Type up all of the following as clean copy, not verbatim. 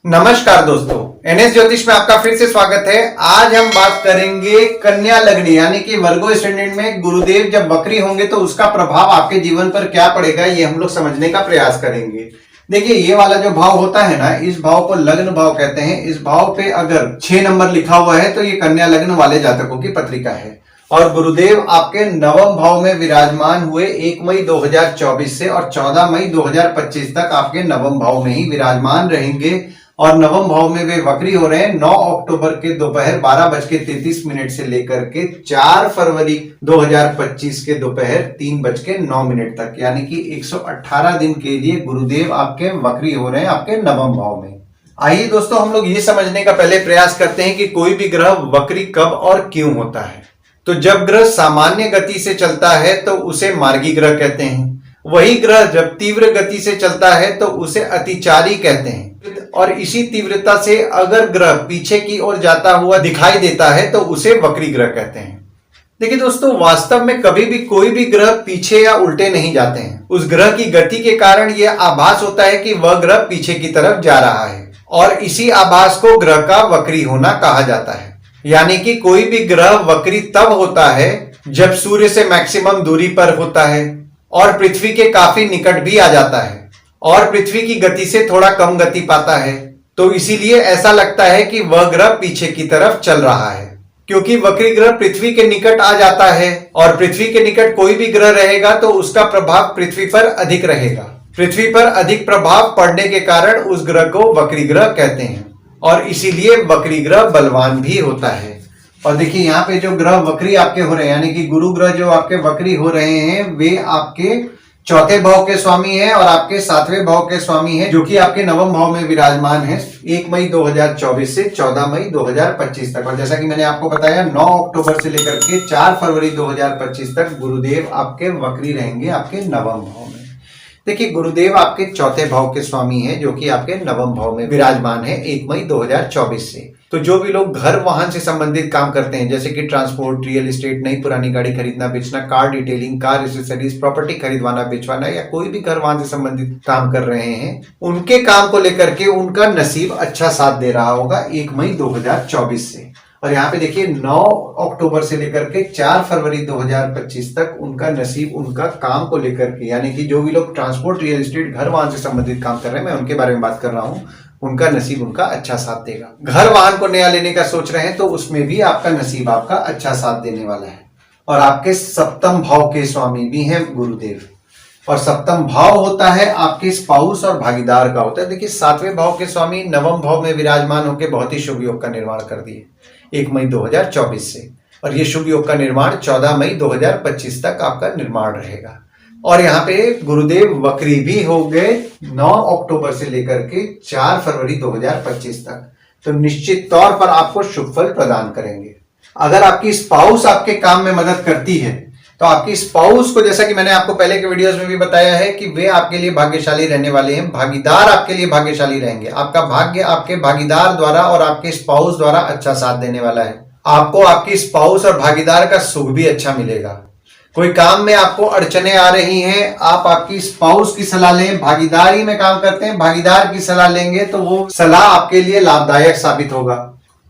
नमस्कार दोस्तों, एनएस ज्योतिष में आपका फिर से स्वागत है। आज हम बात करेंगे कन्या लग्नी यानी कि वर्गो स्टैंडर्ड में गुरुदेव जब वक्री होंगे तो उसका प्रभाव आपके जीवन पर क्या पड़ेगा, ये हम लोग समझने का प्रयास करेंगे। देखिए, ये वाला जो भाव होता है ना, इस भाव को लग्न भाव कहते हैं। इस भाव पे अगर 6 नंबर लिखा हुआ है तो ये कन्या लग्न वाले जातकों की पत्रिका है। और गुरुदेव आपके नवम भाव में विराजमान हुए 1 मई 2024 से और 14 मई 2025 तक आपके नवम भाव में ही विराजमान रहेंगे। और नवम भाव में वे वक्री हो रहे हैं 9 अक्टूबर के दोपहर 12:33 से लेकर के 4 फरवरी 2025 के दोपहर 3:09 तक, यानी कि 118 दिन के लिए गुरुदेव आपके वक्री हो रहे हैं आपके नवम भाव में। आइए दोस्तों, हम लोग ये समझने का पहले प्रयास करते हैं कि कोई भी ग्रह वक्री कब और क्यों होता है। तो जब ग्रह सामान्य गति से चलता है तो उसे मार्गी ग्रह कहते हैं। वही ग्रह जब तीव्र गति से चलता है तो उसे अतिचारी कहते हैं। और इसी तीव्रता से अगर ग्रह पीछे की ओर जाता हुआ दिखाई देता है तो उसे वक्री ग्रह कहते हैं। देखिए दोस्तों, वास्तव में कभी भी कोई भी ग्रह पीछे या उल्टे नहीं जाते हैं। उस ग्रह की गति के कारण यह आभास होता है कि वह ग्रह पीछे की तरफ जा रहा है, और इसी आभास को ग्रह का वक्री होना कहा जाता है। यानी कि कोई भी ग्रह वक्री तब होता है जब सूर्य से मैक्सिमम दूरी पर होता है और पृथ्वी के काफी निकट भी आ जाता है और पृथ्वी की गति से थोड़ा कम गति पाता है। तो इसीलिए ऐसा लगता है कि वह ग्रह पीछे की तरफ चल रहा है, क्योंकि वक्री ग्रह पृथ्वी के निकट आ जाता है और पृथ्वी के निकट कोई भी ग्रह रहेगा तो उसका प्रभाव पृथ्वी पर अधिक रहेगा। पृथ्वी पर अधिक प्रभाव पड़ने के कारण उस ग्रह को वक्री ग्रह कहते हैं, और इसीलिए वक्री ग्रह बलवान भी होता है। और देखिए, यहाँ पे जो ग्रह वक्री आपके हो रहे हैं, यानी कि गुरु ग्रह जो आपके वक्री हो रहे हैं, वे आपके चौथे भाव के स्वामी हैं और आपके 7वें भाव के स्वामी हैं, जो कि आपके नवम भाव में विराजमान है 1 मई 2024 से 14 मई 2025 तक। और जैसा कि मैंने आपको बताया, 9 अक्टूबर से लेकर के 4 फरवरी 2025 तक गुरुदेव आपके वक्री रहेंगे आपके नवम भाव में। देखिए, गुरुदेव आपके चौथे भाव के स्वामी हैं, जो कि आपके नवम भाव में विराजमान है 1 मई 2024 से। तो जो भी लोग घर वाहन से संबंधित काम करते हैं, जैसे कि ट्रांसपोर्ट, रियल एस्टेट, नई पुरानी गाड़ी खरीदना बेचना, car detailing, car accessories, property खरीदवाना बेचवाना, या कोई भी घर वाहन से संबंधित काम कर रहे हैं, उनके काम को लेकर के उनका नसीब अच्छा साथ दे रहा होगा 1 मई 2024 से। और यहाँ पे देखिए, 9 अक्टूबर से लेकर के 4 फरवरी 2025 तक उनका नसीब उनका काम को लेकर के, यानी कि जो भी लोग ट्रांसपोर्ट, रियल एस्टेट, घर वाहन से संबंधित काम कर रहे हैं, मैं उनके बारे में बात कर रहा हूँ, उनका नसीब उनका अच्छा साथ देगा। घर वाहन को नया लेने का सोच रहे हैं तो उसमें भी आपका नसीब आपका अच्छा साथ देने वाला है। और आपके सप्तम भाव के स्वामी भी हैं गुरुदेव, और सप्तम भाव होता है आपके स्पाउस और भागीदार का होता है। देखिए, 7वें भाव के स्वामी नवम भाव में विराजमान होकर बहुत ही शुभ योग का निर्माण कर दिए 1 मई 2024 से, और ये शुभ योग का निर्माण 14 मई 2025 तक आपका निर्माण रहेगा। और यहाँ पे गुरुदेव वक्री भी हो गए 9 अक्टूबर से लेकर के 4 फरवरी 2025 तक। तो निश्चित तौर पर आपको शुभ फल प्रदान करेंगे। अगर आपकी स्पाउस आपके काम में मदद करती है तो आपकी स्पाउस को, जैसा कि मैंने आपको पहले के वीडियोस में भी बताया है, कि वे आपके लिए भाग्यशाली रहने वाले हैं। भागीदार आपके लिए भाग्यशाली रहेंगे। आपका भाग्य आपके भागीदार द्वारा और आपके स्पाउस द्वारा अच्छा साथ देने वाला है। आपको आपकी स्पाउस और भागीदार का सुख भी अच्छा मिलेगा। कोई काम में आपको अड़चने आ रही हैं, आप आपकी स्पाउस की सलाह लें। भागीदारी में काम करते हैं, भागीदार की सलाह लेंगे तो वो सलाह आपके लिए लाभदायक साबित होगा,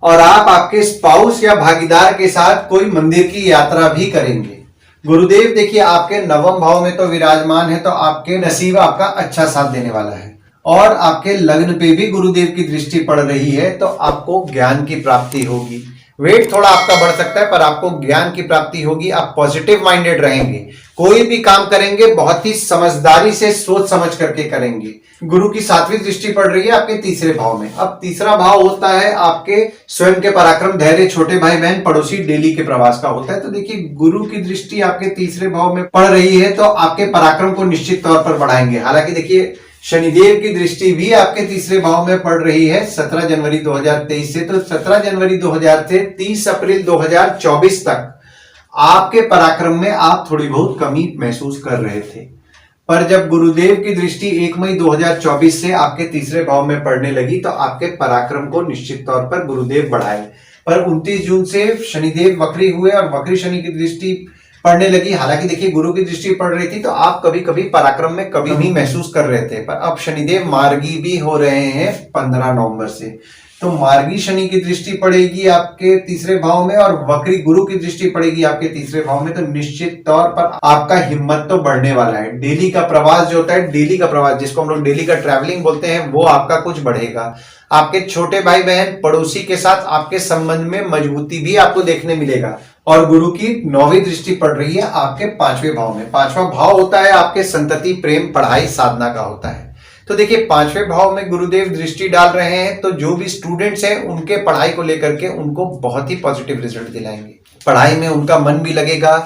और आप आपके स्पाउस या भागीदार के साथ कोई मंदिर की यात्रा भी करेंगे। गुरुदेव देखिए, आपके नवम भाव में तो विराजमान है, तो आपके नसीब आपका अच्छा साथ देने वाला है। और आपके लग्न पे भी गुरुदेव की दृष्टि पड़ रही है, तो आपको ज्ञान की प्राप्ति होगी। वेट थोड़ा आपका बढ़ सकता है, पर आपको ज्ञान की प्राप्ति होगी। आप पॉजिटिव माइंडेड रहेंगे। कोई भी काम करेंगे बहुत ही समझदारी से सोच समझ करके करेंगे। गुरु की 7वीं दृष्टि पड़ रही है आपके तीसरे भाव में। अब तीसरा भाव होता है आपके स्वयं के पराक्रम, धैर्य, छोटे भाई बहन, पड़ोसी, डेली के प्रवास का होता है। तो देखिए, गुरु की दृष्टि आपके तीसरे भाव में पड़ रही है तो आपके पराक्रम को निश्चित तौर पर बढ़ाएंगे। हालांकि देखिए, शनिदेव की दृष्टि भी आपके तीसरे भाव में पड़ रही है 17 जनवरी 2023 से। तो 17 जनवरी 2000 से 30 अप्रैल 2024 तक आपके पराक्रम में आप थोड़ी बहुत कमी महसूस कर रहे थे, पर जब गुरुदेव की दृष्टि 1 मई 2024 से आपके तीसरे भाव में पड़ने लगी तो आपके पराक्रम को निश्चित तौर पर गुरुदेव बढ़ाए। पर 29 जून से शनिदेव वक्री हुए और वक्री शनि की दृष्टि पड़ने लगी। हालांकि देखिए गुरु की दृष्टि पड़ रही थी तो आप कभी कभी पराक्रम में कभी भी महसूस कर रहे थे, पर अब शनिदेव मार्गी भी हो रहे हैं 15 नवंबर से। तो मार्गी शनि की दृष्टि पड़ेगी आपके तीसरे भाव में और वक्री गुरु की दृष्टि पड़ेगी आपके तीसरे भाव में। तो निश्चित तौर पर आपका हिम्मत तो बढ़ने वाला है। डेली का प्रवास जो होता है, डेली का प्रवास जिसको हम लोग डेली का ट्रैवलिंग बोलते हैं, वो आपका कुछ बढ़ेगा। आपके छोटे भाई बहन पड़ोसी के साथ आपके संबंध में मजबूती भी आपको देखने मिलेगा। और गुरु की 9वीं दृष्टि पड़ रही है आपके 5वें भाव में। 5वां भाव होता है आपके संतति, प्रेम, पढ़ाई, साधना का होता है। तो देखिए 5वें भाव में गुरुदेव दृष्टि डाल रहे हैं तो जो भी स्टूडेंट्स हैं उनके पढ़ाई को लेकर के उनको बहुत ही पॉजिटिव रिजल्ट दिलाएंगे। पढ़ाई में उनका मन भी लगेगा,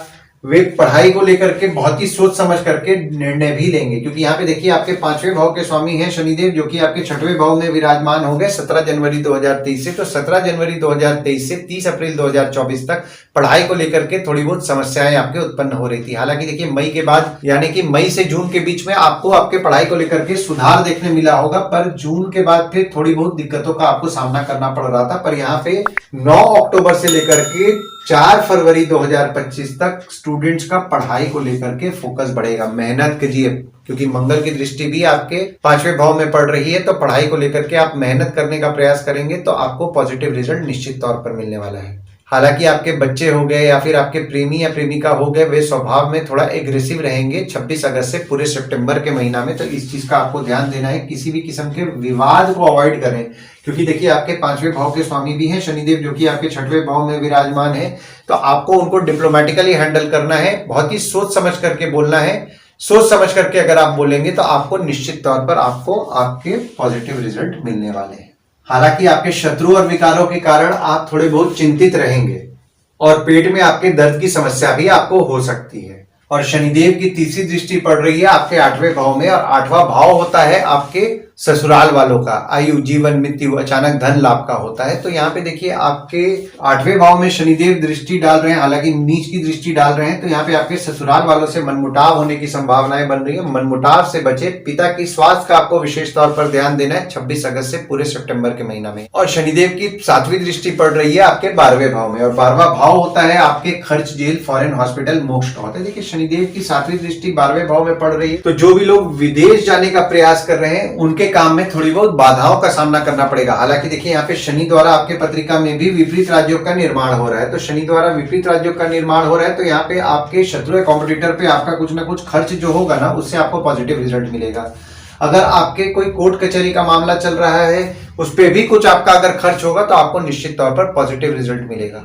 वे पढ़ाई को लेकर के बहुत ही सोच समझ करके निर्णय भी लेंगे। क्योंकि यहाँ पे देखिए आपके 5वें भाव के स्वामी हैं शनिदेव, जो कि आपके 6वें भाव में विराजमान हो गए 17 जनवरी 2023 से। तो 17 जनवरी 2023 से 30 अप्रैल 2024 तक पढ़ाई को लेकर के थोड़ी बहुत समस्याएं आपके उत्पन्न हो रही थी। हालांकि देखिए मई के बाद यानी कि मई से जून के बीच में आपको आपके पढ़ाई को लेकर के सुधार देखने मिला होगा, पर जून के बाद फिर थोड़ी बहुत दिक्कतों का आपको सामना करना पड़ रहा था। पर यहाँ पे 9 अक्टूबर से लेकर के 4 फरवरी 2025 तक स्टूडेंट्स का पढ़ाई को लेकर के फोकस बढ़ेगा। मेहनत कीजिए, क्योंकि मंगल की दृष्टि भी आपके 5वें भाव में पड़ रही है। तो पढ़ाई को लेकर के आप मेहनत करने का प्रयास करेंगे तो आपको पॉजिटिव रिजल्ट निश्चित तौर पर मिलने वाला है। हालांकि आपके बच्चे हो गए या फिर आपके प्रेमी या प्रेमिका हो गए, वे स्वभाव में थोड़ा एग्रेसिव रहेंगे 26 अगस्त से पूरे सितंबर के महीना में। तो इस चीज का आपको ध्यान देना है, किसी भी किस्म के विवाद को अवॉइड करें। क्योंकि देखिए आपके 5वें भाव के स्वामी भी हैं शनिदेव, जो कि आपके 6वें भाव में विराजमान है। तो आपको उनको डिप्लोमेटिकली हैंडल करना है, बहुत ही सोच समझ करके बोलना है। सोच समझ करके अगर आप बोलेंगे तो आपको निश्चित तौर पर आपको आपके पॉजिटिव रिजल्ट मिलने वाले हैं। हालांकि आपके शत्रु और विकारों के कारण आप थोड़े बहुत चिंतित रहेंगे और पेट में आपके दर्द की समस्या भी आपको हो सकती है। और शनिदेव की तीसरी दृष्टि पड़ रही है आपके 8वें भाव में, और 8वां भाव होता है आपके ससुराल वालों का, आयु, जीवन, मृत्यु, अचानक धन लाभ का होता है। तो यहाँ पे देखिए आपके 8वें भाव में शनिदेव दृष्टि डाल रहे हैं, हालांकि नीच की दृष्टि डाल रहे हैं। तो यहाँ पे आपके ससुराल वालों से मनमुटाव होने की संभावनाएं बन रही है। मनमुटाव से बचे। पिता की स्वास्थ्य का आपको विशेष तौर पर ध्यान देना है 26 अगस्त से पूरे सितंबर के महीना में। और शनिदेव की 7वीं दृष्टि पड़ रही है आपके 12वें भाव में, और 12वां भाव होता है आपके खर्च, जेल, फॉरेन, हॉस्पिटल, मोक्ष का होता है। देखिए शनिदेव की 7वीं दृष्टि 12वें भाव में पड़ रही है, तो जो भी लोग विदेश जाने का प्रयास कर रहे हैं उनके काम में थोड़ी बहुत बाधाओं का सामना करना पड़ेगा। हालांकि देखिए यहाँ पे शनि द्वारा आपके पत्रिका में भी विपरीत राज्यों का निर्माण हो रहा है। तो शनि द्वारा विपरीत राज्यों का निर्माण हो रहा है, तो यहाँ पे आपके शत्रु कॉम्पिटिटर पे आपका कुछ ना कुछ खर्च जो होगा ना, उससे आपको पॉजिटिव रिजल्ट मिलेगा। अगर आपके कोई कोर्ट कचहरी का मामला चल रहा है, उस पर भी कुछ आपका अगर खर्च होगा तो आपको निश्चित तौर पर पॉजिटिव रिजल्ट मिलेगा।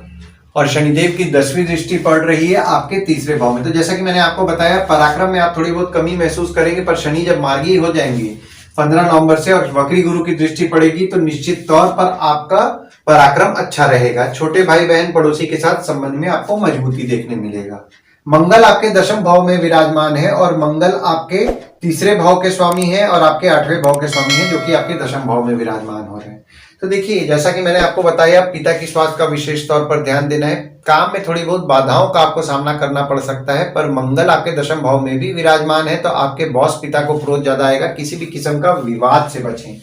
और शनिदेव की 10वीं दृष्टि पड़ रही है आपके तीसरे भाव में। तो जैसा कि मैंने आपको बताया, पराक्रम में आप थोड़ी बहुत कमी महसूस करेंगे, पर शनि जब मार्गी हो जाएंगे 15 नवंबर से और वक्री गुरु की दृष्टि पड़ेगी, तो निश्चित तौर पर आपका पराक्रम अच्छा रहेगा। छोटे भाई बहन पड़ोसी के साथ संबंध में आपको मजबूती देखने मिलेगा। मंगल आपके 10वें भाव में विराजमान है, और मंगल आपके तीसरे भाव के स्वामी है और आपके 8वें भाव के स्वामी है, जो कि आपके 10वें भाव में विराजमान हो रहे हैं। तो देखिए जैसा कि मैंने आपको बताया, पिता की स्वास्थ्य का विशेष तौर पर ध्यान देना है। काम में थोड़ी बहुत बाधाओं का आपको सामना करना पड़ सकता है, पर मंगल आपके 10वें भाव में भी विराजमान है, तो आपके बॉस पिता को क्रोध ज्यादा आएगा। किसी भी किस्म का विवाद से बचें।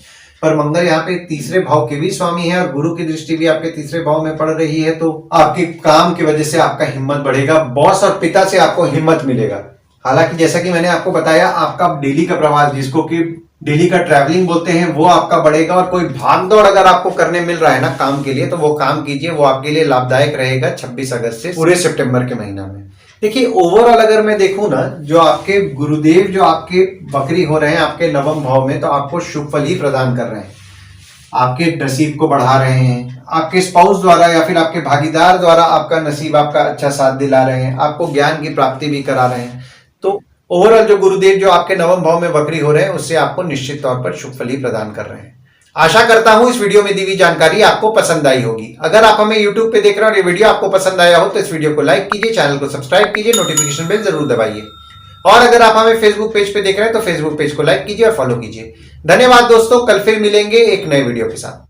पर मंगल यहाँ पे तीसरे भाव के भी स्वामी है और गुरु की दृष्टि भी आपके तीसरे भाव में पड़ रही है, तो आपके काम की वजह से आपका हिम्मत बढ़ेगा। बॉस और पिता से आपको हिम्मत मिलेगा। हालांकि जैसा कि मैंने आपको बताया, आपका डेली का प्रवास, जिसको कि डेली का ट्रैवलिंग बोलते हैं, वो आपका बढ़ेगा। और कोई भागदौड़ अगर आपको करने मिल रहा है ना काम के लिए, तो वो काम कीजिए, वो आपके लिए लाभदायक रहेगा 26 अगस्त से पूरे सितंबर के महीना में। देखिए ओवरऑल अगर मैं देखूं ना, जो आपके गुरुदेव जो आपके वक्री हो रहे हैं आपके 9वें भाव में, तो आपको शुभ फल ही प्रदान कर रहे हैं। आपके नसीब को बढ़ा रहे हैं, आपके स्पाउस द्वारा या फिर आपके भागीदार द्वारा आपका नसीब आपका अच्छा साथ दिला रहे हैं, आपको ज्ञान की प्राप्ति भी करा रहे हैं। तो ओवरऑल जो गुरुदेव जो आपके 9वें भाव में वक्री हो रहे हैं, उससे आपको निश्चित तौर पर शुभ फल ही प्रदान कर रहे हैं। आशा करता हूं इस वीडियो में दी हुई जानकारी आपको पसंद आई होगी। अगर आप हमें YouTube पे देख रहे हो और ये वीडियो आपको पसंद आया हो, तो इस वीडियो को लाइक कीजिए, चैनल को सब्सक्राइब कीजिए, नोटिफिकेशन बेल जरूर दबाइए। और अगर आप हमें फेसबुक पेज पे देख रहे हैं तो फेसबुक पेज को लाइक कीजिए और फॉलो कीजिए। धन्यवाद दोस्तों, कल फिर मिलेंगे एक नए वीडियो के साथ।